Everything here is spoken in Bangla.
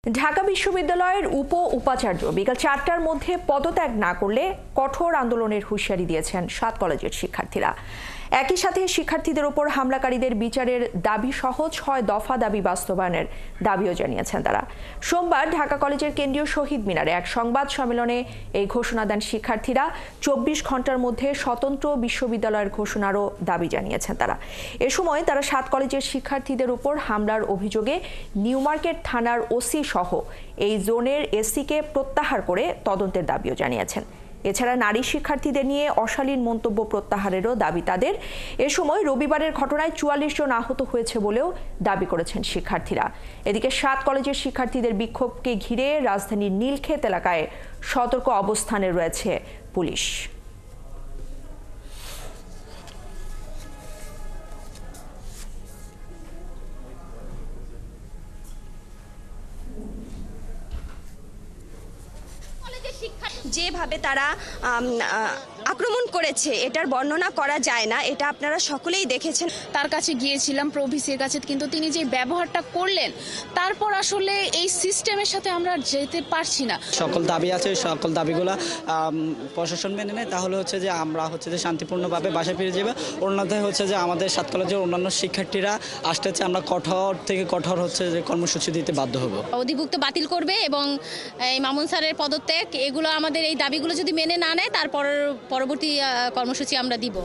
ঢাকা বিশ্ববিদ্যালয়ের উপাচার্য বিকাল ৪টার মধ্যে পদত্যাগ না করলে কঠোর আন্দোলনের হুঁশিয়ারি দিয়েছেন ৭ কলেজের শিক্ষার্থীরা। একই সাথে শিক্ষার্থীদের উপর হামলাকারীদের বিচারের দাবি সহ ৬ দফা দাবি বাস্তবায়নের দাবিও জানিয়েছেন তারা। সোমবার ঢাকা কলেজের কেন্দ্রীয় শহীদ মিনারে এক সংবাদ সম্মেলনে এই ঘোষণা দেন শিক্ষার্থীরা। ২৪ ঘন্টার মধ্যে স্বতন্ত্র বিশ্ববিদ্যালয়ের ঘোষণারও দাবি জানিয়েছেন তারা। এ সময় তারা ৭ কলেজের শিক্ষার্থীদের উপর হামলার অভিযোগে নিউ মার্কেট থানার ওসি সহ এই জোনের এসিকে প্রত্যাহার করে তদন্তের দাবিও জানিয়েছেন। এছাড়া নারী শিক্ষার্থীদের নিয়ে অশালীন মন্তব্য প্রত্যাহারেরও দাবি তাদের। এ সময় রবিবারের ঘটনায় ৪৪ জন আহত হয়েছে বলেও দাবি করেছেন শিক্ষার্থীরা। এদিকে ৭ কলেজের শিক্ষার্থীদের বিক্ষোভকে ঘিরে রাজধানীর নীলক্ষেত এলাকায় সতর্ক অবস্থানে রয়েছে পুলিশ। যেভাবে তারা আক্রমণ করেছে এটার বর্ণনা করা যায় না, এটা আপনারা সকলেই দেখেছেন। তার কাছে গিয়েছিলাম প্রভিসির কাছে, কিন্তু তিনি যে ব্যবহারটা করলেন তারপর আসলে এই সিস্টেমের সাথে আমরা যেতে পারছি না। সকল দাবি আছে, সকল দাবিগুলো প্রশাসন মেনে নেয়, তাহলে হচ্ছে যে আমরা হচ্ছে যে শান্তিপূর্ণভাবে বাসায় ফিরে যাবে। অন্যথায় হচ্ছে যে আমাদের ৭ কলেজের অন্যান্য শিক্ষার্থীরা আসতেছে, আমরা কঠোর থেকে কঠোর হচ্ছে যে কর্মসূচি দিতে বাধ্য হব। অধিভুক্ত বাতিল করবে এবং এই মামুন স্যারের পদত্যাগ, এগুলো আমাদের এই দাবিগুলো যদি মেনে না নেয় তারপর পরবর্তী কর্মসূচি আমরা দিব।